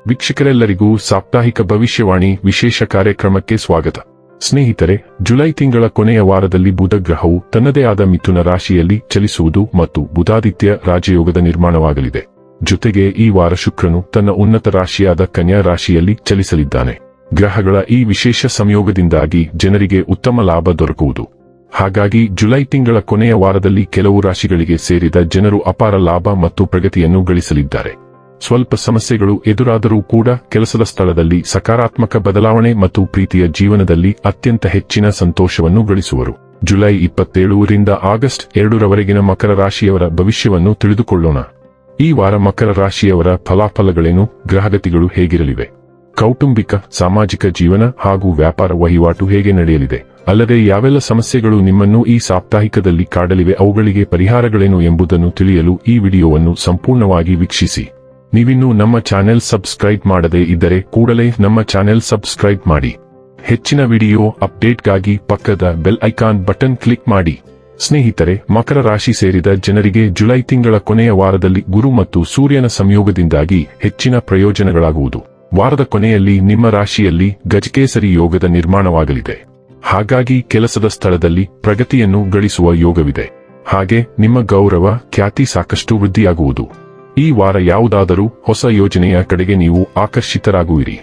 ವೀಕ್ಷಕರೆಲ್ಲರಿಗೂ ಸಾಪ್ತಾಹಿಕ ಭವಿಷ್ಯವಾಣಿ ವಿಶೇಷ ಕಾರ್ಯಕ್ರಮಕ್ಕೆ ಸ್ವಾಗತ. ಸ್ನೇಹಿತರೆ, ಜುಲೈ ತಿಂಗಳ ಕೊನೆಯ ವಾರದಲ್ಲಿ ಬುಧ ಗ್ರಹವು ತನ್ನದೇ ಆದ ಮಿಥುನ ರಾಶಿಯಲ್ಲಿ ಚಲಿಸುವುದು ಮತ್ತು ಬುಧಾದಿತ್ಯ ರಾಜಯೋಗದ ನಿರ್ಮಾಣವಾಗಲಿದೆ. ಜೊತೆಗೆ ಈ ವಾರ ಶುಕ್ರನು ತನ್ನ ಉನ್ನತ ರಾಶಿಯಾದ ಕನ್ಯಾ ರಾಶಿಯಲ್ಲಿ ಚಲಿಸಲಿದ್ದಾನೆ. ಗ್ರಹಗಳ ಈ ವಿಶೇಷ ಸಂಯೋಗದಿಂದಾಗಿ ಜನರಿಗೆ ಉತ್ತಮ ಲಾಭ ದೊರಕುವುದು. ಹಾಗಾಗಿ ಜುಲೈ ತಿಂಗಳ ಕೊನೆಯ ವಾರದಲ್ಲಿ ಕೆಲವು ರಾಶಿಗಳಿಗೆ ಸೇರಿದ ಜನರು ಅಪಾರ ಲಾಭ ಮತ್ತು ಪ್ರಗತಿಯನ್ನು ಗಳಿಸಲಿದ್ದಾರೆ. ಸ್ವಲ್ಪ ಸಮಸ್ಯೆಗಳು ಎದುರಾದರೂ ಕೂಡ ಕೆಲಸದ ಸ್ಥಳದಲ್ಲಿ ಸಕಾರಾತ್ಮಕ ಬದಲಾವಣೆ ಮತ್ತು ಪ್ರೀತಿಯ ಜೀವನದಲ್ಲಿ ಅತ್ಯಂತ ಹೆಚ್ಚಿನ ಸಂತೋಷವನ್ನು ಗಳಿಸುವರು. ಜುಲೈ 27ರಿಂದ ಆಗಸ್ಟ್ 2ರವರೆಗಿನ ಮಕರ ರಾಶಿಯವರ ಭವಿಷ್ಯವನ್ನು ತಿಳಿದುಕೊಳ್ಳೋಣ. ಈ ವಾರ ಮಕರ ರಾಶಿಯವರ ಫಲಾಫಲಗಳೇನು, ಗ್ರಹಗತಿಗಳು ಹೇಗಿರಲಿವೆ, ಕೌಟುಂಬಿಕ ಸಾಮಾಜಿಕ ಜೀವನ ಹಾಗೂ ವ್ಯಾಪಾರ ವಹಿವಾಟು ಹೇಗೆ ನಡೆಯಲಿದೆ, ಅಲ್ಲದೆ ಯಾವೆಲ್ಲ ಸಮಸ್ಯೆಗಳು ನಿಮ್ಮನ್ನು ಈ ಸಾಪ್ತಾಹಿಕದಲ್ಲಿ ಕಾಡಲಿವೆ, ಅವುಗಳಿಗೆ ಪರಿಹಾರಗಳೇನು ಎಂಬುದನ್ನು ತಿಳಿಯಲು ಈ ವಿಡಿಯೋವನ್ನು ಸಂಪೂರ್ಣವಾಗಿ ವೀಕ್ಷಿಸಿ. ನೀವಿನ್ನೂ ನಮ್ಮ ಚಾನೆಲ್ ಸಬ್ಸ್ಕ್ರೈಬ್ ಮಾಡದೇ ಇದ್ದರೆ ಕೂಡಲೇ ನಮ್ಮ ಚಾನೆಲ್ ಸಬ್ಸ್ಕ್ರೈಬ್ ಮಾಡಿ. ಹೆಚ್ಚಿನ ವಿಡಿಯೋ ಅಪ್ಡೇಟ್ಗಾಗಿ ಪಕ್ಕದ ಬೆಲ್ ಐಕಾನ್ ಬಟನ್ ಕ್ಲಿಕ್ ಮಾಡಿ. ಸ್ನೇಹಿತರೆ, ಮಕರ ರಾಶಿ ಸೇರಿದ ಜನರಿಗೆ ಜುಲೈ ತಿಂಗಳ ಕೊನೆಯ ವಾರದಲ್ಲಿ ಗುರು ಮತ್ತು ಸೂರ್ಯನ ಸಂಯೋಗದಿಂದಾಗಿ ಹೆಚ್ಚಿನ ಪ್ರಯೋಜನಗಳಾಗುವುದು. ವಾರದ ಕೊನೆಯಲ್ಲಿ ನಿಮ್ಮ ರಾಶಿಯಲ್ಲಿ ಗಜಕೇಸರಿ ಯೋಗದ ನಿರ್ಮಾಣವಾಗಲಿದೆ. ಹಾಗಾಗಿ ಕೆಲಸದ ಸ್ಥಳದಲ್ಲಿ ಪ್ರಗತಿಯನ್ನು ಗಳಿಸುವ ಯೋಗವಿದೆ. ಹಾಗೆ ನಿಮ್ಮ ಗೌರವ ಖ್ಯಾತಿ ಸಾಕಷ್ಟು ವೃದ್ಧಿಯಾಗುವುದು. ಈ ವಾರ ಯಾವುದಾದರೂ ಹೊಸ ಯೋಜನೆಯ ಕಡೆಗೆ ನೀವು ಆಕರ್ಷಿತರಾಗುವಿರಿ.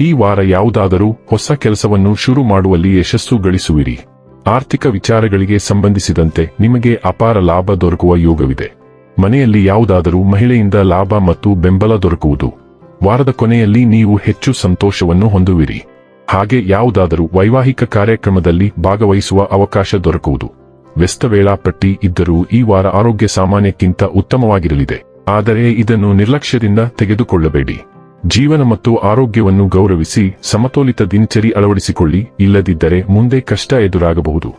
ಈ ವಾರ ಯಾವುದಾದರೂ ಹೊಸ ಕೆಲಸವನ್ನು ಶುರು ಮಾಡುವಲ್ಲಿ ಯಶಸ್ಸು ಗಳಿಸುವಿರಿ. ಆರ್ಥಿಕ ವಿಚಾರಗಳಿಗೆ ಸಂಬಂಧಿಸಿದಂತೆ ನಿಮಗೆ ಅಪಾರ ಲಾಭ ದೊರಕುವ ಯೋಗವಿದೆ. ಮನೆಯಲ್ಲಿ ಯಾವುದಾದರೂ ಮಹಿಳೆಯಿಂದ ಲಾಭ ಮತ್ತು ಬೆಂಬಲ ದೊರಕುವುದು. ವಾರದ ಕೊನೆಯಲ್ಲಿ ನೀವು ಹೆಚ್ಚು ಸಂತೋಷವನ್ನು ಹೊಂದುವಿರಿ. ಹಾಗೆ ಯಾವುದಾದರೂ ವೈವಾಹಿಕ ಕಾರ್ಯಕ್ರಮದಲ್ಲಿ ಭಾಗವಹಿಸುವ ಅವಕಾಶ ದೊರಕುವುದು. ವ್ಯಸ್ತ ವೇಳಾಪಟ್ಟಿ ಇದ್ದರೂ ಈ ವಾರ ಆರೋಗ್ಯ ಸಾಮಾನ್ಯಕ್ಕಿಂತ ಉತ್ತಮವಾಗಿರಲಿದೆ. ಆದರೆ ಇದನ್ನು ನಿರ್ಲಕ್ಷ್ಯದಿಂದ ತೆಗೆದುಕೊಳ್ಳಬೇಡಿ. ಜೀವನ ಮತ್ತು ಆರೋಗ್ಯವನ್ನು ಗೌರವಿಸಿ ಸಮತೋಲಿತ ದಿನಚರಿ ಅಳವಡಿಸಿಕೊಳ್ಳಿ, ಇಲ್ಲದಿದ್ದರೆ ಮುಂದೆ ಕಷ್ಟ ಎದುರಾಗಬಹುದು.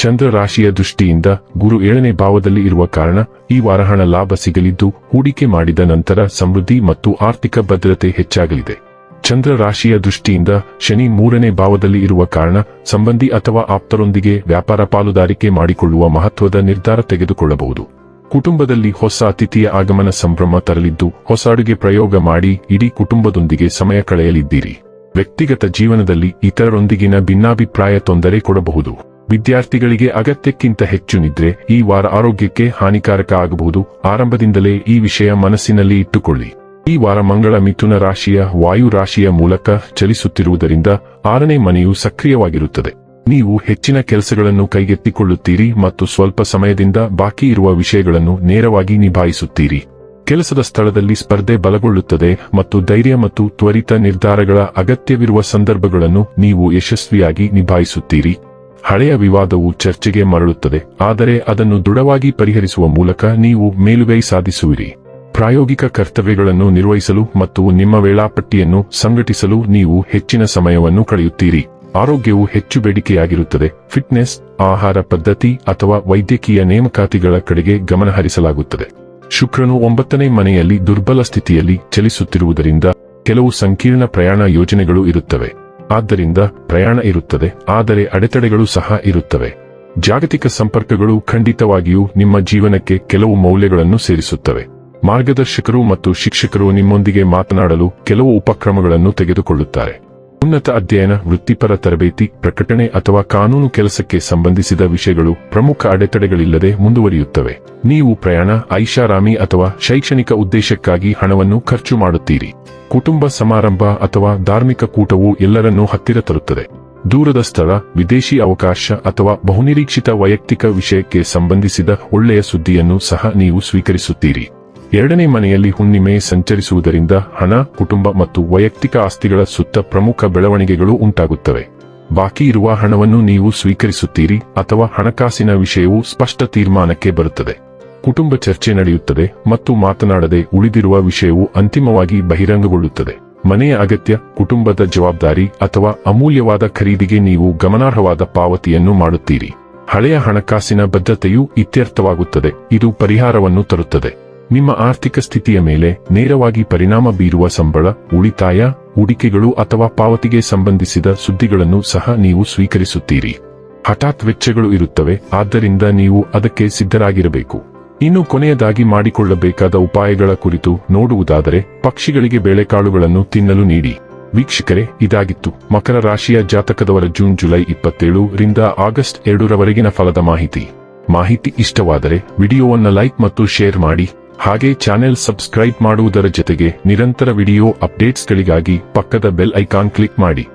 ಚಂದ್ರ ರಾಶಿಯ ದೃಷ್ಟಿಯಿಂದ ಗುರು 7ನೇ ಭಾವದಲ್ಲಿ ಇರುವ ಕಾರಣ ಈ ವಾರ ಹಣ ಲಾಭ ಸಿಗಲಿದ್ದು, ಹೂಡಿಕೆ ಮಾಡಿದ ನಂತರ ಸಮೃದ್ಧಿ ಮತ್ತು ಆರ್ಥಿಕ ಭದ್ರತೆ ಹೆಚ್ಚಾಗಲಿದೆ. ಚಂದ್ರ ರಾಶಿಯ ದೃಷ್ಟಿಯಿಂದ ಶನಿ 3ನೇ ಭಾವದಲ್ಲಿ ಇರುವ ಕಾರಣ ಸಂಬಂಧಿ ಅಥವಾ ಆಪ್ತರೊಂದಿಗೆ ವ್ಯಾಪಾರ ಪಾಲುದಾರಿಕೆ ಮಾಡಿಕೊಳ್ಳುವ ಮಹತ್ವದ ನಿರ್ಧಾರ ತೆಗೆದುಕೊಳ್ಳಬಹುದು. ಕುಟುಂಬದಲ್ಲಿ ಹೊಸ ಅತಿಥಿಯ ಆಗಮನ ಸಂಭ್ರಮ ತರಲಿದ್ದು, ಹೊಸ ಅಡುಗೆ ಪ್ರಯೋಗ ಮಾಡಿ ಇಡೀ ಕುಟುಂಬದೊಂದಿಗೆ ಸಮಯ ಕಳೆಯಲಿದ್ದೀರಿ. ವ್ಯಕ್ತಿಗತ ಜೀವನದಲ್ಲಿ ಇತರರೊಂದಿಗಿನ ಭಿನ್ನಾಭಿಪ್ರಾಯ ತೊಂದರೆ ಕೊಡಬಹುದು. ವಿದ್ಯಾರ್ಥಿಗಳಿಗೆ ಅಗತ್ಯಕ್ಕಿಂತ ಹೆಚ್ಚು ನಿದ್ರೆ ಈ ವಾರ ಆರೋಗ್ಯಕ್ಕೆ ಹಾನಿಕಾರಕ ಆಗಬಹುದು. ಆರಂಭದಿಂದಲೇ ಈ ವಿಷಯ ಮನಸ್ಸಿನಲ್ಲಿ ಇಟ್ಟುಕೊಳ್ಳಿ. ಈ ವಾರ ಮಂಗಳ ಮಿಥುನ ರಾಶಿಯ ವಾಯು ರಾಶಿಯ ಮೂಲಕ ಚಲಿಸುತ್ತಿರುವುದರಿಂದ 6ನೇ ಮನೆಯು ಸಕ್ರಿಯವಾಗಿರುತ್ತದೆ. ನೀವು ಹೆಚ್ಚಿನ ಕೆಲಸಗಳನ್ನು ಕೈಗೆತ್ತಿಕೊಳ್ಳುತ್ತೀರಿ ಮತ್ತು ಸ್ವಲ್ಪ ಸಮಯದಿಂದ ಬಾಕಿ ಇರುವ ವಿಷಯಗಳನ್ನು ನೇರವಾಗಿ ನಿಭಾಯಿಸುತ್ತೀರಿ. ಕೆಲಸದ ಸ್ಥಳದಲ್ಲಿ ಸ್ಪರ್ಧೆ ಬಲಗೊಳ್ಳುತ್ತದೆ ಮತ್ತು ಧೈರ್ಯ ಮತ್ತು ತ್ವರಿತ ನಿರ್ಧಾರಗಳ ಅಗತ್ಯವಿರುವ ಸಂದರ್ಭಗಳನ್ನು ನೀವು ಯಶಸ್ವಿಯಾಗಿ ನಿಭಾಯಿಸುತ್ತೀರಿ. ಹಳೆಯ ವಿವಾದವು ಚರ್ಚೆಗೆ ಮರಳುತ್ತದೆ, ಆದರೆ ಅದನ್ನು ದೃಢವಾಗಿ ಪರಿಹರಿಸುವ ಮೂಲಕ ನೀವು ಮೇಲುಗೈ ಸಾಧಿಸುವಿರಿ. ಪ್ರಾಯೋಗಿಕ ಕರ್ತವ್ಯಗಳನ್ನು ನಿರ್ವಹಿಸಲು ಮತ್ತು ನಿಮ್ಮ ವೇಳಾಪಟ್ಟಿಯನ್ನು ಸಂಘಟಿಸಲು ನೀವು ಹೆಚ್ಚಿನ ಸಮಯವನ್ನು ಕಳೆಯುತ್ತೀರಿ. ಆರೋಗ್ಯವು ಹೆಚ್ಚು ಬೇಡಿಕೆಯಾಗಿರುತ್ತದೆ. ಫಿಟ್ನೆಸ್, ಆಹಾರ ಪದ್ಧತಿ ಅಥವಾ ವೈದ್ಯಕೀಯ ನೇಮಕಾತಿಗಳ ಕಡೆಗೆ ಗಮನ ಹರಿಸಲಾಗುತ್ತದೆ. ಶುಕ್ರನು 9ನೇ ಮನೆಯಲ್ಲಿ ದುರ್ಬಲ ಸ್ಥಿತಿಯಲ್ಲಿ ಚಲಿಸುತ್ತಿರುವುದರಿಂದ ಕೆಲವು ಸಂಕೀರ್ಣ ಪ್ರಯಾಣ ಯೋಜನೆಗಳು ಇರುತ್ತವೆ. ಆದ್ದರಿಂದ ಪ್ರಯಾಣ ಇರುತ್ತದೆ, ಆದರೆ ಅಡೆತಡೆಗಳು ಸಹ ಇರುತ್ತವೆ. ಜಾಗತಿಕ ಸಂಪರ್ಕಗಳು ಖಂಡಿತವಾಗಿಯೂ ನಿಮ್ಮ ಜೀವನಕ್ಕೆ ಕೆಲವು ಮೌಲ್ಯಗಳನ್ನು ಸೇರಿಸುತ್ತವೆ. ಮಾರ್ಗದರ್ಶಕರು ಮತ್ತು ಶಿಕ್ಷಕರು ನಿಮ್ಮೊಂದಿಗೆ ಮಾತನಾಡಲು ಕೆಲವು ಉಪಕ್ರಮಗಳನ್ನು ತೆಗೆದುಕೊಳ್ಳುತ್ತಾರೆ. ಉನ್ನತ ಅಧ್ಯಯನ, ವೃತ್ತಿಪರ ತರಬೇತಿ, ಪ್ರಕಟಣೆ ಅಥವಾ ಕಾನೂನು ಕೆಲಸಕ್ಕೆ ಸಂಬಂಧಿಸಿದ ವಿಷಯಗಳು ಪ್ರಮುಖ ಅಡೆತಡೆಗಳಿಲ್ಲದೆ ಮುಂದುವರಿಯುತ್ತವೆ. ನೀವು ಪ್ರಯಾಣ, ಐಷಾರಾಮಿ ಅಥವಾ ಶೈಕ್ಷಣಿಕ ಉದ್ದೇಶಕ್ಕಾಗಿ ಹಣವನ್ನು ಖರ್ಚು ಮಾಡುತ್ತೀರಿ. ಕುಟುಂಬ ಸಮಾರಂಭ ಅಥವಾ ಧಾರ್ಮಿಕ ಕೂಟವು ಎಲ್ಲರನ್ನೂ ಹತ್ತಿರ ತರುತ್ತದೆ. ದೂರದ ಸ್ಥಳ, ವಿದೇಶಿ ಅವಕಾಶ ಅಥವಾ ಬಹುನಿರೀಕ್ಷಿತ ವೈಯಕ್ತಿಕ ವಿಷಯಕ್ಕೆ ಸಂಬಂಧಿಸಿದ ಒಳ್ಳೆಯ ಸುದ್ದಿಯನ್ನು ಸಹ ನೀವು ಸ್ವೀಕರಿಸುತ್ತೀರಿ. 2ನೇ ಮನೆಯಲ್ಲಿ ಹುಣ್ಣಿಮೆ ಸಂಚರಿಸುವುದರಿಂದ ಹಣ, ಕುಟುಂಬ ಮತ್ತು ವೈಯಕ್ತಿಕ ಆಸ್ತಿಗಳ ಸುತ್ತ ಪ್ರಮುಖ ಬೆಳವಣಿಗೆಗಳು ಉಂಟಾಗುತ್ತವೆ. ಬಾಕಿ ಇರುವ ಹಣವನ್ನು ನೀವು ಸ್ವೀಕರಿಸುತ್ತೀರಿ ಅಥವಾ ಹಣಕಾಸಿನ ವಿಷಯವು ಸ್ಪಷ್ಟ ತೀರ್ಮಾನಕ್ಕೆ ಬರುತ್ತದೆ. ಕುಟುಂಬ ಚರ್ಚೆ ನಡೆಯುತ್ತದೆ ಮತ್ತು ಮಾತನಾಡದೆ ಉಳಿದಿರುವ ವಿಷಯವು ಅಂತಿಮವಾಗಿ ಬಹಿರಂಗಗೊಳ್ಳುತ್ತದೆ. ಮನೆಯ ಅಗತ್ಯ, ಕುಟುಂಬದ ಜವಾಬ್ದಾರಿ ಅಥವಾ ಅಮೂಲ್ಯವಾದ ಖರೀದಿಗೆ ನೀವು ಗಮನಾರ್ಹವಾದ ಪಾವತಿಯನ್ನು ಮಾಡುತ್ತೀರಿ. ಹಳೆಯ ಹಣಕಾಸಿನ ಬದ್ಧತೆಯು ಇತ್ಯರ್ಥವಾಗುತ್ತದೆ, ಇದು ಪರಿಹಾರವನ್ನು ತರುತ್ತದೆ. ನಿಮ್ಮ ಆರ್ಥಿಕ ಸ್ಥಿತಿಯ ಮೇಲೆ ನೇರವಾಗಿ ಪರಿಣಾಮ ಬೀರುವ ಸಂಬಳ, ಉಳಿತಾಯ, ಹೂಡಿಕೆಗಳು ಅಥವಾ ಪಾವತಿಗೆ ಸಂಬಂಧಿಸಿದ ಸುದ್ದಿಗಳನ್ನು ಸಹ ನೀವು ಸ್ವೀಕರಿಸುತ್ತೀರಿ. ಹಠಾತ್ ವೆಚ್ಚಗಳು ಇರುತ್ತವೆ, ಆದ್ದರಿಂದ ನೀವು ಅದಕ್ಕೆ ಸಿದ್ಧರಾಗಿರಬೇಕು. ಇನ್ನು ಕೊನೆಯದಾಗಿ ಮಾಡಿಕೊಳ್ಳಬೇಕಾದ ಉಪಾಯಗಳ ಕುರಿತು ನೋಡುವುದಾದರೆ ಪಕ್ಷಿಗಳಿಗೆ ಬೇಳೆಕಾಳುಗಳನ್ನು ತಿನ್ನಲು ನೀಡಿ. ವೀಕ್ಷಕರೇ, ಇದಾಗಿತ್ತು ಮಕರ ರಾಶಿಯ ಜಾತಕದವರ ಜೂನ್-ಜುಲೈ 27 ರಿಂದ ಆಗಸ್ಟ್ 2 ರವರೆಗಿನ ಫಲದ ಮಾಹಿತಿ ಇಷ್ಟವಾದರೆ ವಿಡಿಯೋವನ್ನು ಲೈಕ್ ಮತ್ತು ಶೇರ್ ಮಾಡಿ. ಹಾಗೆ ಚಾನೆಲ್ ಸಬ್ಸ್ಕ್ರೈಬ್ ಮಾಡುವುದರ ಜೊತೆಗೆ ನಿರಂತರ ವಿಡಿಯೋ ಅಪ್ಡೇಟ್ಸ್ಗಳಿಗಾಗಿ ಪಕ್ಕದ ಬೆಲ್ ಐಕಾನ್ ಕ್ಲಿಕ್ ಮಾಡಿ.